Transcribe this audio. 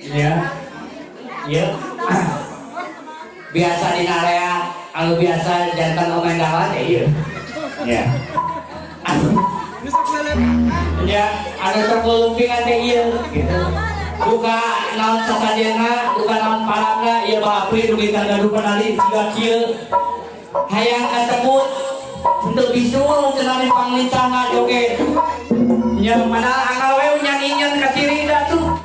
Ya, ya. Biasa di area, kalau biasa jantan omen dawan ya, ya. Ya, ada terpelupingan deh iya, gitu. Buka naon sasadena, buka naon parangga, iya bapri dugi gaduh penali tiga kieu. Hayang ketemu untuk bisul cenah panglincana joget. Nya mana anggal we nyanyian ka Cirida tuh.